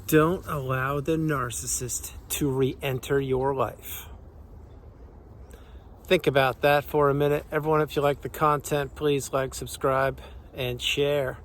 Don't allow the narcissist to re-enter your life. Think about that for a minute. Everyone, if you like the content, please like, subscribe, and share.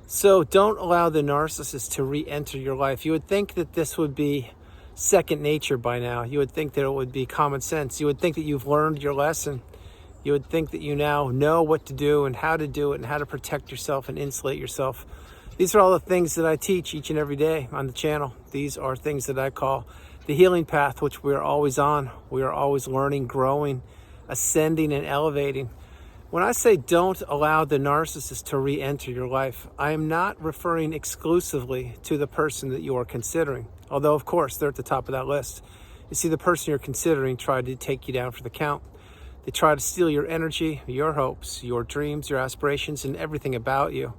So don't allow the narcissist to re-enter your life. You would think that this would be second nature by now. You would think that it would be common sense. You would think that you've learned your lesson. You would think that you now know what to do and how to do it and how to protect yourself and insulate yourself. These are all the things that I teach each and every day on the channel. These are things that I call the healing path, which we are always on. We are always learning, growing, ascending, and elevating. When I say don't allow the narcissist to re-enter your life, I am not referring exclusively to the person that you are considering. Although, of course, they're at the top of that list. You see, the person you're considering tried to take you down for the count. They try to steal your energy, your hopes, your dreams, your aspirations, and everything about you.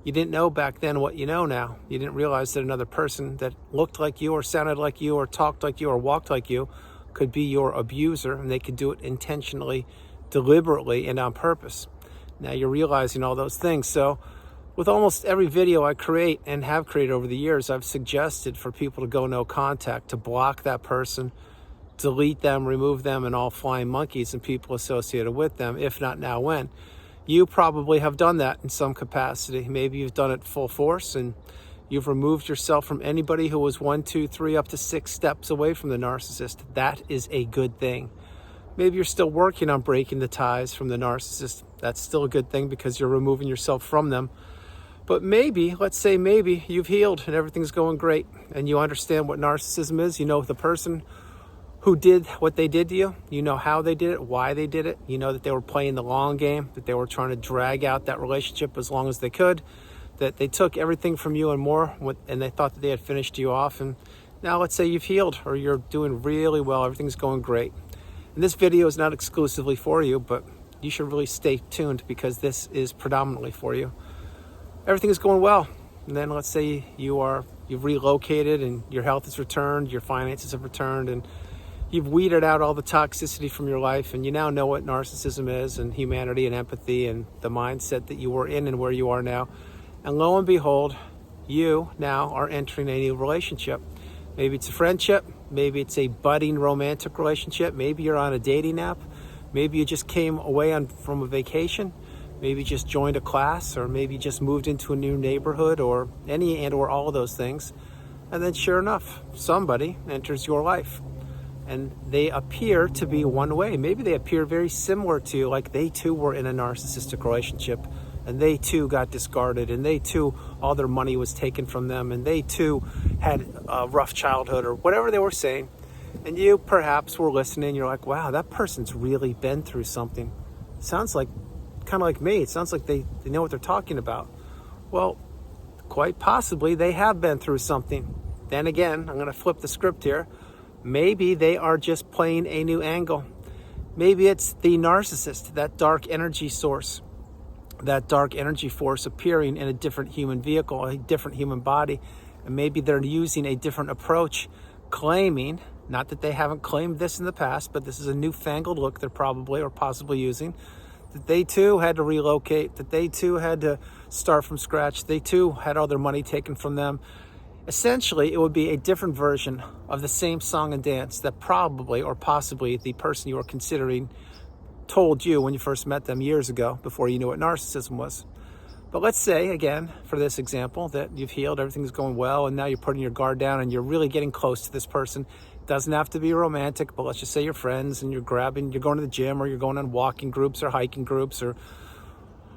You didn't know back then what you know now. You didn't realize that another person that looked like you or sounded like you or talked like you or walked like you could be your abuser, and they could do it intentionally, deliberately, and on purpose. Now you're realizing all those things. So with almost every video I create and have created over the years, I've suggested for people to go no contact, to block that person, delete them, remove them, and all flying monkeys and people associated with them, if not now, when. You probably have done that in some capacity. Maybe you've done it full force and you've removed yourself from anybody who was 1, 2, 3, up to 6 steps away from the narcissist. That is a good thing. Maybe you're still working on breaking the ties from the narcissist. That's still a good thing because you're removing yourself from them. But maybe, let's say maybe, you've healed and everything's going great and you understand what narcissism is. You know the person who did what they did to you. You know how they did it, why they did it. You know that they were playing the long game, that they were trying to drag out that relationship as long as they could, that they took everything from you and more, and they thought that they had finished you off. And now let's say you've healed or you're doing really well, everything's going great. And this video is not exclusively for you, but you should really stay tuned because this is predominantly for you. Everything is going well. And then let's say you've relocated and your health has returned, your finances have returned, and you've weeded out all the toxicity from your life, and you now know what narcissism is and humanity and empathy and the mindset that you were in and where you are now. And lo and behold, you now are entering a new relationship. Maybe it's a friendship. Maybe it's a budding romantic relationship. Maybe you're on a dating app. Maybe you just came away from a vacation. Maybe you just joined a class, or maybe you just moved into a new neighborhood, or any and or all of those things. And then sure enough, somebody enters your life. And they appear to be one way. Maybe they appear very similar to you, like they too were in a narcissistic relationship, and they too got discarded, and they too, all their money was taken from them, and they too had a rough childhood, or whatever they were saying. And you perhaps were listening, you're like, wow, that person's really been through something. Sounds like, kind of like me, it sounds like they know what they're talking about. Well, quite possibly they have been through something. Then again, I'm gonna flip the script here. Maybe they are just playing a new angle. Maybe it's the narcissist, that dark energy source, that dark energy force appearing in a different human vehicle, a different human body. And maybe they're using a different approach, claiming, not that they haven't claimed this in the past, but this is a newfangled look they're probably or possibly using, that they too had to relocate, that they too had to start from scratch, they too had all their money taken from them. Essentially, it would be a different version of the same song and dance that probably or possibly the person you were considering told you when you first met them years ago, before you knew what narcissism was. But let's say, again, for this example, that you've healed, everything's going well, and now you're putting your guard down and you're really getting close to this person. It doesn't have to be romantic, but let's just say you're friends and you're going to the gym, or you're going on walking groups or hiking groups or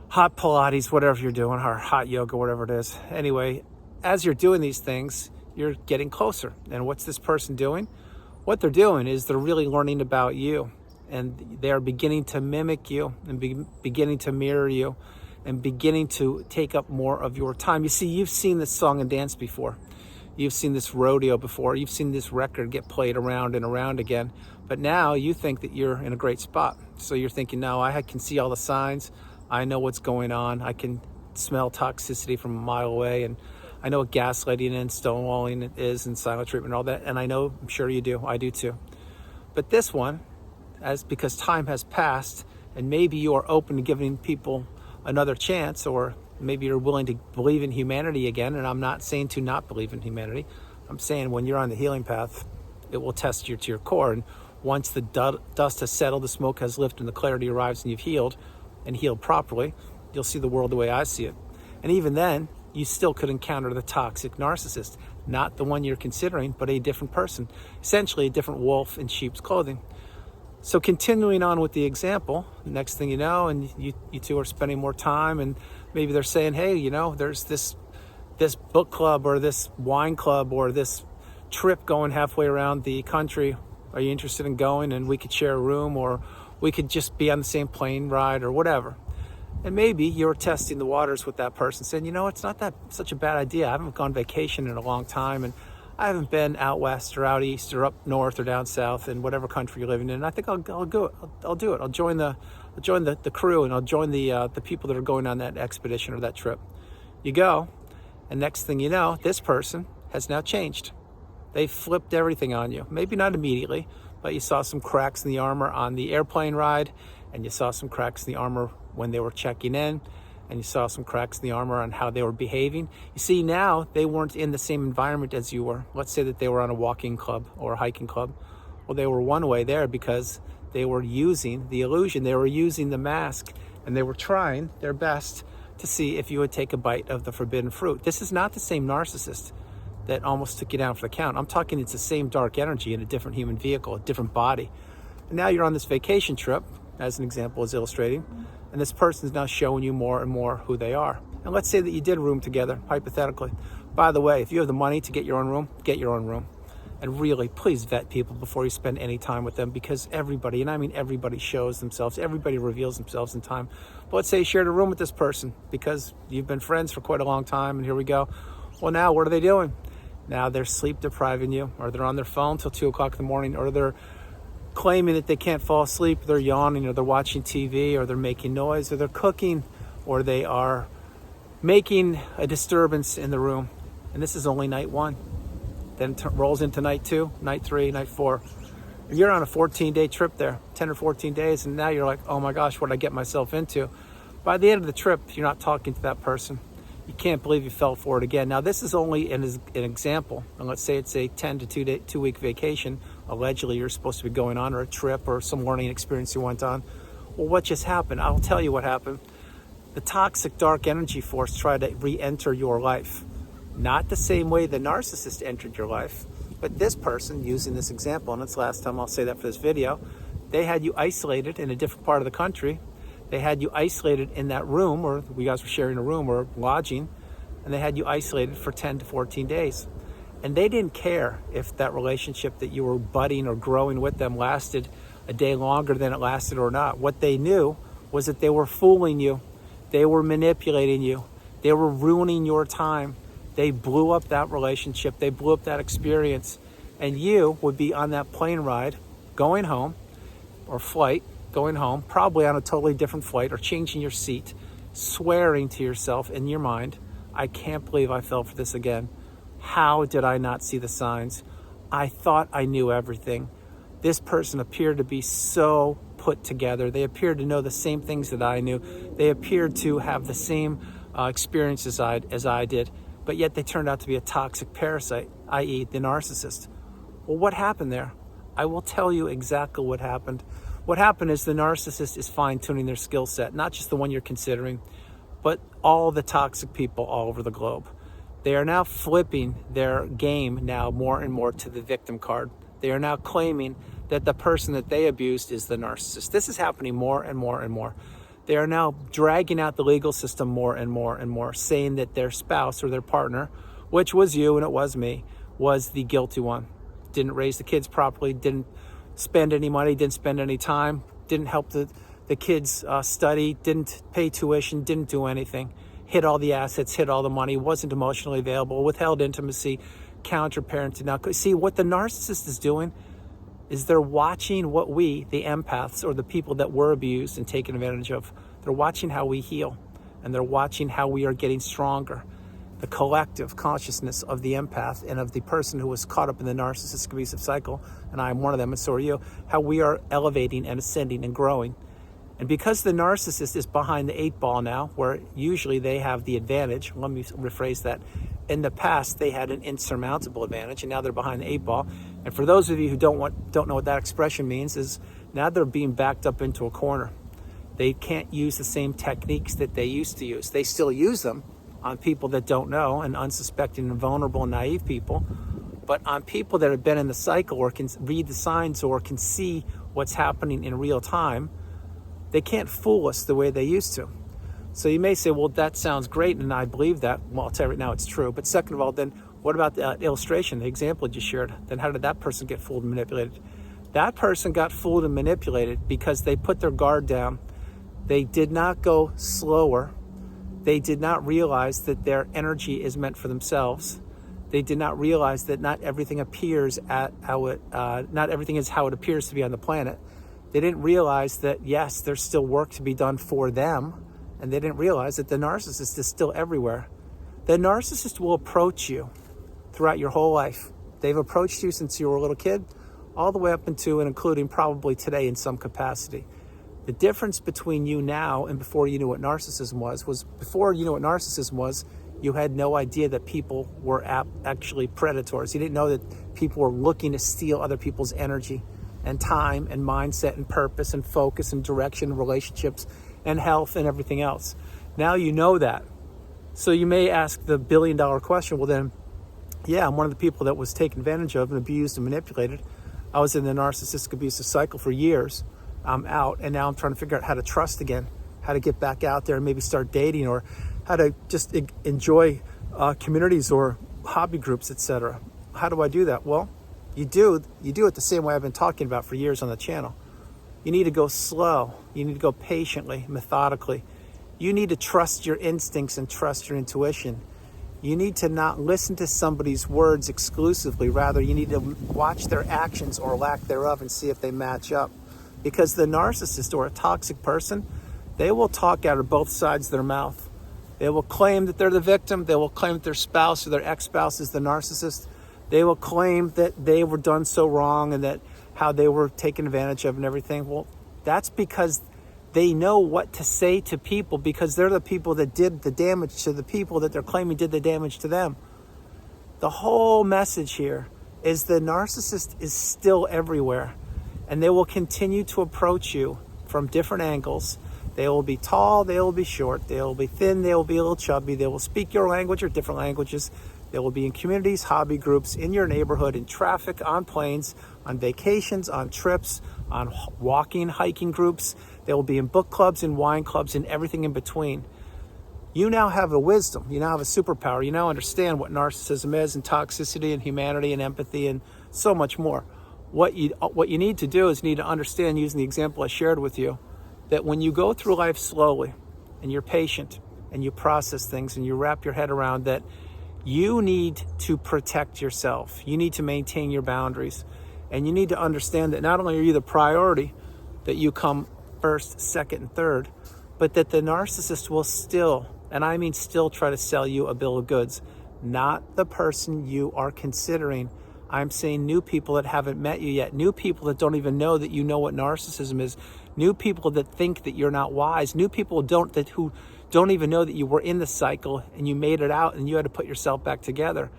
hot Pilates, whatever you're doing, or hot yoga, whatever it is. Anyway, as you're doing these things, you're getting closer. And what's this person doing? What they're doing is they're really learning about you, and they're beginning to mimic you and beginning to mirror you and beginning to take up more of your time. You see, you've seen this song and dance before. You've seen this rodeo before. You've seen this record get played around and around again. But now you think that you're in a great spot. So you're thinking, no, I can see all the signs. I know what's going on. I can smell toxicity from a mile away, and I know what gaslighting and stonewalling is and silent treatment and all that. And I know, I'm sure you do. I do too. But this one, because time has passed and maybe you are open to giving people another chance, or Maybe you're willing to believe in humanity again, and I'm not saying to not believe in humanity. I'm saying when you're on the healing path, it will test you to your core. And once the dust has settled, the smoke has lifted, and the clarity arrives, and you've healed and healed properly, you'll see the world the way I see it. And even then, you still could encounter the toxic narcissist, not the one you're considering, but a different person, essentially a different wolf in sheep's clothing. So continuing on with the example, next thing you know, and you two are spending more time, and maybe they're saying, hey, you know, there's this book club or this wine club or this trip going halfway around the country. Are you interested in going? And we could share a room, or we could just be on the same plane ride or whatever. And maybe you're testing the waters with that person, saying, you know, it's not that such a bad idea. I haven't gone vacation in a long time, and I haven't been out west or out east or up north or down south in whatever country you're living in. I'll do it. I'll join the crew, and I'll join the people that are going on that expedition or that trip. You go, and next thing you know, this person has now changed. They flipped everything on you. Maybe not immediately, but you saw some cracks in the armor on the airplane ride, and you saw some cracks in the armor when they were checking in, and you saw some cracks in the armor on how they were behaving. You see, now they weren't in the same environment as you were. Let's say that they were on a walking club or a hiking club. Well, they were one way there because they were using the illusion. They were using the mask, and they were trying their best to see if you would take a bite of the forbidden fruit. This is not the same narcissist that almost took you down for the count. I'm talking it's the same dark energy in a different human vehicle, a different body. And now you're on this vacation trip, as an example is illustrating, and this person is now showing you more and more who they are. And let's say that you did room together, hypothetically. By the way, if you have the money to get your own room, get your own room. And really, please vet people before you spend any time with them, because everybody, and I mean everybody, shows themselves, everybody reveals themselves in time. But let's say you shared a room with this person because you've been friends for quite a long time, and here we go. Well, now what are they doing? Now they're sleep depriving you, or they're on their phone till 2 o'clock in the morning, or they're claiming that they can't fall asleep, they're yawning, or they're watching TV, or they're making noise, or they're cooking, or they are making a disturbance in the room. And this is only night one. Then rolls into night 2, night 3, night 4. You're on a 14-day trip there, 10 or 14 days, and now you're like, oh my gosh, what did I get myself into? By the end of the trip, you're not talking to that person. You can't believe you fell for it again. Now, this is only an example. And let's say it's a 10 to 2-week vacation. Allegedly, you're supposed to be going on, or a trip, or some learning experience you went on. Well, what just happened? I'll tell you what happened. The toxic dark energy force tried to re-enter your life. Not the same way the narcissist entered your life, but this person, using this example, and it's the last time I'll say that for this video, they had you isolated in a different part of the country. They had you isolated in that room, or you guys were sharing a room or lodging, and they had you isolated for 10 to 14 days. And they didn't care if that relationship that you were budding or growing with them lasted a day longer than it lasted or not. What they knew was that they were fooling you. They were manipulating you. They were ruining your time. They blew up that relationship. They blew up that experience. And you would be on that plane ride going home, or flight going home, probably on a totally different flight, or changing your seat, swearing to yourself in your mind, I can't believe I fell for this again. How did I not see the signs? I thought I knew everything. This person appeared to be so put together. They appeared to know the same things that I knew. They appeared to have the same experiences as I did, but yet they turned out to be a toxic parasite, i.e. the narcissist. Well, what happened there? I will tell you exactly what happened. What happened is the narcissist is fine-tuning their skill set, not just the one you're considering, but all the toxic people all over the globe. They are now flipping their game now more and more to the victim card. They are now claiming that the person that they abused is the narcissist. This is happening more and more and more. They are now dragging out the legal system more and more and more, saying that their spouse or their partner, which was you and it was me, was the guilty one. Didn't raise the kids properly, didn't spend any money, didn't spend any time, didn't help the kids study, didn't pay tuition, didn't do anything. Hid all the assets, hid all the money, wasn't emotionally available, withheld intimacy, counter-parented. Now, see, what the narcissist is doing is they're watching what we, the empaths, or the people that were abused and taken advantage of, they're watching how we heal, and they're watching how we are getting stronger. The collective consciousness of the empath and of the person who was caught up in the narcissistic abusive cycle, and I'm one of them and so are you, how we are elevating and ascending and growing. And because the narcissist is behind the 8 ball now, where usually they have the advantage, let me rephrase that. In the past, they had an insurmountable advantage, and now they're behind the 8 ball. And for those of you who don't know what that expression means, is now they're being backed up into a corner. They can't use the same techniques that they used to use. They still use them on people that don't know, and unsuspecting and vulnerable and naive people. But on people that have been in the cycle or can read the signs or can see what's happening in real time, they can't fool us the way they used to. So you may say, well, that sounds great, and I believe that. Well, I'll tell you right now, it's true. But second of all, then what about the illustration, the example you shared? Then how did that person get fooled and manipulated? That person got fooled and manipulated because they put their guard down. They did not go slower. They did not realize that their energy is meant for themselves. They did not realize that not everything appears not everything is how it appears to be on the planet. They didn't realize that, yes, there's still work to be done for them. And they didn't realize that the narcissist is still everywhere. The narcissist will approach you throughout your whole life. They've approached you since you were a little kid, all the way up into and including probably today in some capacity. The difference between you now and before you knew what narcissism was before you knew what narcissism was, you had no idea that people were actually predators. You didn't know that people were looking to steal other people's energy and time and mindset and purpose and focus and direction and relationships and health and everything else. Now you know that. So you may ask the billion-dollar question, well then, yeah, I'm one of the people that was taken advantage of and abused and manipulated. I was in the narcissistic abusive cycle for years. I'm out, and now I'm trying to figure out how to trust again, how to get back out there and maybe start dating, or how to just enjoy communities or hobby groups, etc. How do I do that? Well, you do it the same way I've been talking about for years on the channel. You need to go slow. You need to go patiently, methodically. You need to trust your instincts and trust your intuition. You need to not listen to somebody's words exclusively. Rather, you need to watch their actions or lack thereof and see if they match up. Because the narcissist or a toxic person, they will talk out of both sides of their mouth. They will claim that they're the victim. They will claim that their spouse or their ex-spouse is the narcissist. They will claim that they were done so wrong and that how they were taken advantage of and everything. Well, that's because they know what to say to people, because they're the people that did the damage to the people that they're claiming did the damage to them. The whole message here is the narcissist is still everywhere, and they will continue to approach you from different angles. They will be tall, they will be short, they will be thin, they will be a little chubby, they will speak your language or different languages. They will be in communities, hobby groups, in your neighborhood, in traffic, on planes, on vacations, on trips, on walking, hiking groups. They will be in book clubs, in wine clubs, and everything in between. You now have a wisdom. You now have a superpower. You now understand what narcissism is, and toxicity, and humanity, and empathy, and so much more. What you need to do is you need to understand, using the example I shared with you, that when you go through life slowly, and you're patient, and you process things, and you wrap your head around that, you need to protect yourself. You need to maintain your boundaries. And you need to understand that not only are you the priority, that you come first, second, and third, but that the narcissist will still, and I mean still, try to sell you a bill of goods. Not the person you are considering. I'm saying new people that haven't met you yet. New people that don't even know that you know what narcissism is. New people that think that you're not wise. New people who don't even know that you were in the cycle and you made it out and you had to put yourself back together.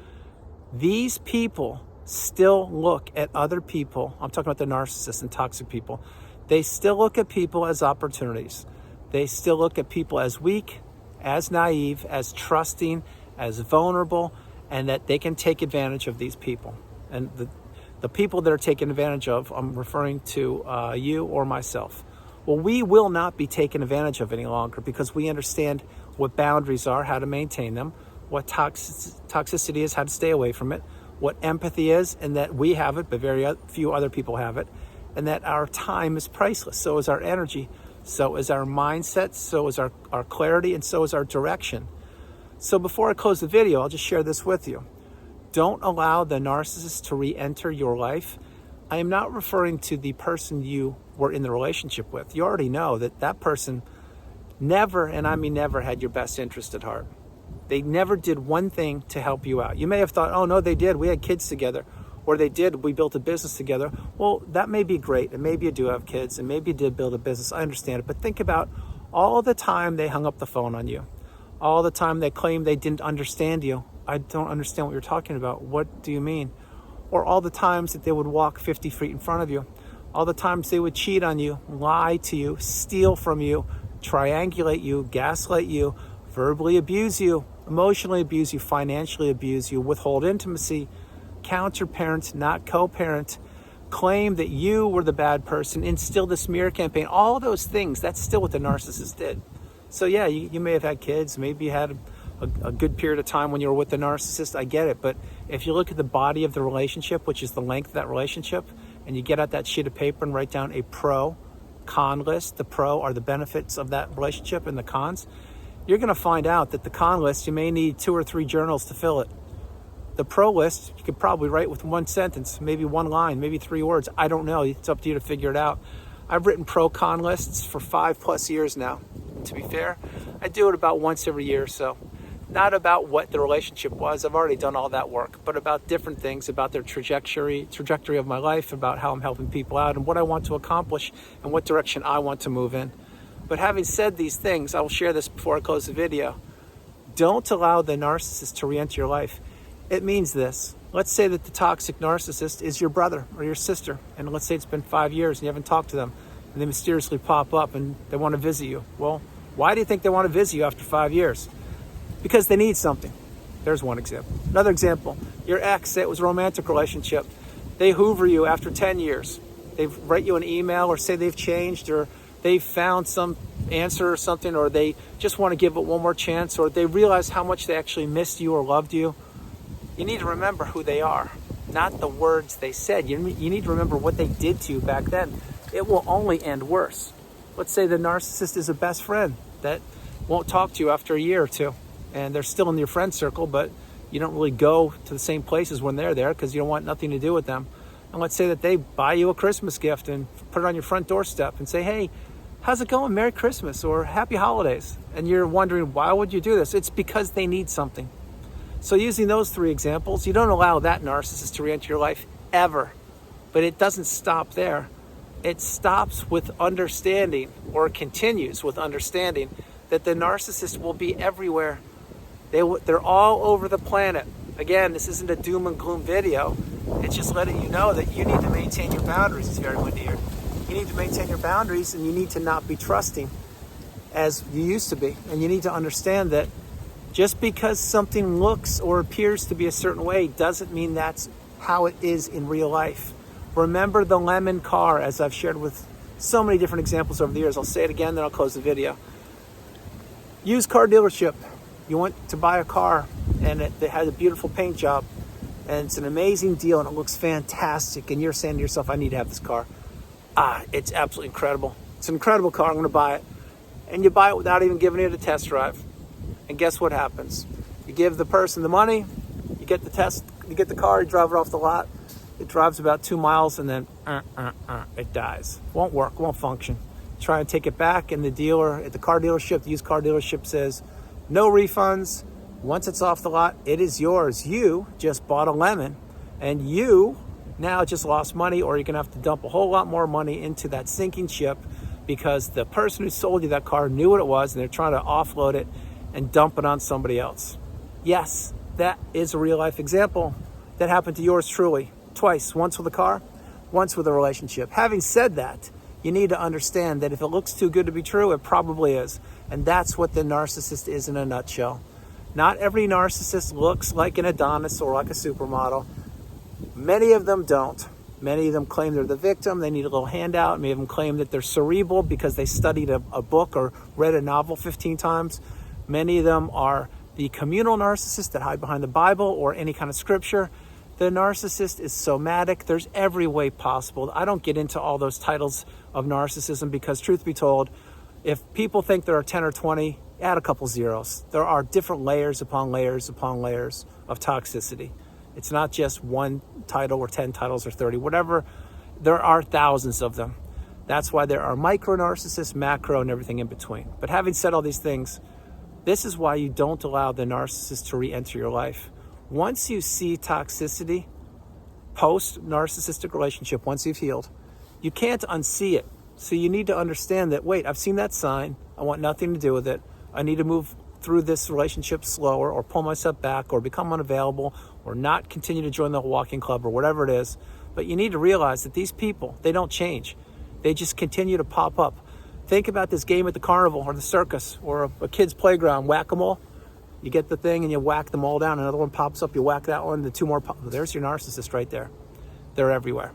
These people still look at other people. I'm talking about the narcissists and toxic people. They still look at people as opportunities. They still look at people as weak, as naive, as trusting, as vulnerable, and that they can take advantage of these people. And the people that are taken advantage of, I'm referring to you or myself. Well, we will not be taken advantage of any longer because we understand what boundaries are, how to maintain them, what toxicity is, how to stay away from it, what empathy is, and that we have it, but very few other people have it, and that our time is priceless. So is our energy, so is our mindset, so is our clarity, and so is our direction. So before I close the video, I'll just share this with you. Don't allow the narcissist to re-enter your life. I am not referring to the person you were in the relationship with. You already know that that person never, and I mean never, had your best interest at heart. They never did one thing to help you out. You may have thought, oh no, they did. We had kids together. or they did, we built a business together. Well, that may be great, and maybe you do have kids, and maybe you did build a business. I understand it, but think about all the time they hung up the phone on you, all the time they claimed they didn't understand you. I don't understand what you're talking about. What do you mean? Or all the times that they would walk 50 feet in front of you, all the times they would cheat on you, lie to you, steal from you, triangulate you, gaslight you, verbally abuse you, emotionally abuse you, financially abuse you, withhold intimacy, counterparent, not co-parent, claim that you were the bad person, instill the smear campaign, all those things. That's still what the narcissist did. So yeah, you may have had kids, maybe you had a good period of time when you were with the narcissist. I get it. But if you look at the body of the relationship, which is the length of that relationship, and you get out that sheet of paper and write down a pro-con list, the pro are the benefits of that relationship and the cons, you're going to find out that the con list, you may need 2 or 3 journals to fill it. The pro list, you could probably write with 1 sentence, maybe 1 line, maybe 3 words. I don't know. It's up to you to figure it out. I've written pro-con lists for 5+ years now. To be fair, I do it about once every year or so. Not about what the relationship was. I've already done all that work, but about different things, about their trajectory of my life, about how I'm helping people out and what I want to accomplish and what direction I want to move in. But having said these things, I will share this before I close the video. Don't allow the narcissist to re-enter your life. It means this. Let's say that the toxic narcissist is your brother or your sister, and let's say it's been 5 years and you haven't talked to them, and they mysteriously pop up and they want to visit you. Well, why do you think they want to visit you after 5 years? Because they need something. There's one example. Another example, your ex, say it was a romantic relationship. They hoover you after 10 years. They write you an email or say they've changed, or they've found some answer or something, or they just want to give it one more chance, or they realize how much they actually missed you or loved you. You need to remember who they are, not the words they said. You need to remember what they did to you back then. It will only end worse. Let's say the narcissist is a best friend that won't talk to you after a year or 2. And they're still in your friend circle, but you don't really go to the same places when they're there because you don't want nothing to do with them. And let's say that they buy you a Christmas gift and put it on your front doorstep and say, hey, how's it going? Merry Christmas or Happy Holidays. And you're wondering, why would you do this? It's because they need something. So using those 3 examples, you don't allow that narcissist to re-enter your life ever. But it doesn't stop there. It stops with understanding, or continues with understanding, that the narcissist will be everywhere. They're all over the planet. Again, this isn't a doom and gloom video. It's just letting you know that you need to maintain your boundaries. It's very windy here. You need to maintain your boundaries, and you need to not be trusting as you used to be. And you need to understand that just because something looks or appears to be a certain way doesn't mean that's how it is in real life. Remember the lemon car, as I've shared with so many different examples over the years. I'll say it again, then I'll close the video. Used car dealership. You want to buy a car and it has a beautiful paint job and it's an amazing deal and it looks fantastic, and you're saying to yourself, I need to have this car. It's absolutely incredible. It's an incredible car. I'm going to buy it. And you buy it without even giving it a test drive. And guess what happens? You give the person the money, you get the car, you drive it off the lot. It drives about 2 miles and then it dies. Won't work, won't function. Try and take it back, and the dealer at the car dealership, the used car dealership, says, no refunds. Once it's off the lot, it is yours. You just bought a lemon, and you now just lost money, or you're going to have to dump a whole lot more money into that sinking ship because the person who sold you that car knew what it was, and they're trying to offload it and dump it on somebody else. Yes, that is a real-life example that happened to yours truly. Twice, once with a car, once with a relationship. Having said that, you need to understand that if it looks too good to be true, it probably is. And that's what the narcissist is in a nutshell. Not every narcissist looks like an Adonis or like a supermodel. Many of them don't. Many of them claim they're the victim. They need a little handout. Many of them claim that they're cerebral because they studied a book or read a novel 15 times. Many of them are the communal narcissist that hide behind the Bible or any kind of scripture. The narcissist is somatic. There's every way possible. I don't get into all those titles of narcissism because, truth be told, if people think there are 10 or 20, add a couple zeros. There are different layers upon layers upon layers of toxicity. It's not just one title or 10 titles or 30, whatever. There are thousands of them. That's why there are micro narcissists, macro, and everything in between. But having said all these things, this is why you don't allow the narcissist to re-enter your life. Once you see toxicity, post-narcissistic relationship, once you've healed, you can't unsee it. So you need to understand that, wait, I've seen that sign. I want nothing to do with it. I need to move through this relationship slower, or pull myself back, or become unavailable, or not continue to join the walking club, or whatever it is. But you need to realize that these people, they don't change. They just continue to pop up. Think about this game at the carnival or the circus or a kid's playground, whack-a-mole. You get the thing and you whack them all down. Another one pops up, you whack that one, the two more pop. There's your narcissist right there. They're everywhere.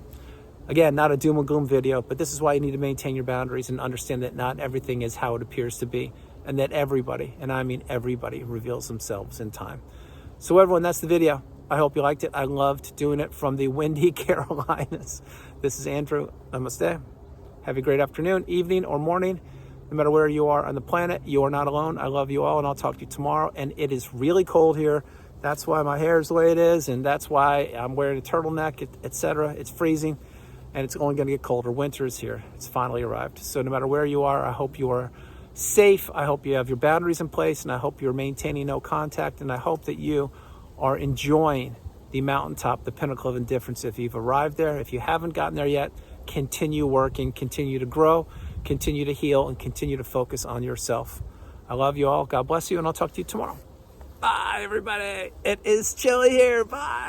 Again, not a doom and gloom video, but this is why you need to maintain your boundaries and understand that not everything is how it appears to be, and that everybody, and I mean everybody, reveals themselves in time. So everyone, that's the video. I hope you liked it. I loved doing it from the windy Carolinas. This is Andrew. Namaste. Have a great afternoon, evening, or morning. No matter where you are on the planet, you are not alone. I love you all, and I'll talk to you tomorrow. And it is really cold here. That's why my hair is the way it is, and that's why I'm wearing a turtleneck, etc. It's freezing, and it's only going to get colder. Winter is here. It's finally arrived. So no matter where you are, I hope you are safe. I hope you have your boundaries in place, and I hope you're maintaining no contact, and I hope that you are enjoying the mountaintop, the pinnacle of indifference. If you've arrived there, if you haven't gotten there yet, continue working, continue to grow, continue to heal, and continue to focus on yourself. I love you all. God bless you, and I'll talk to you tomorrow. Bye, everybody. It is chilly here. Bye.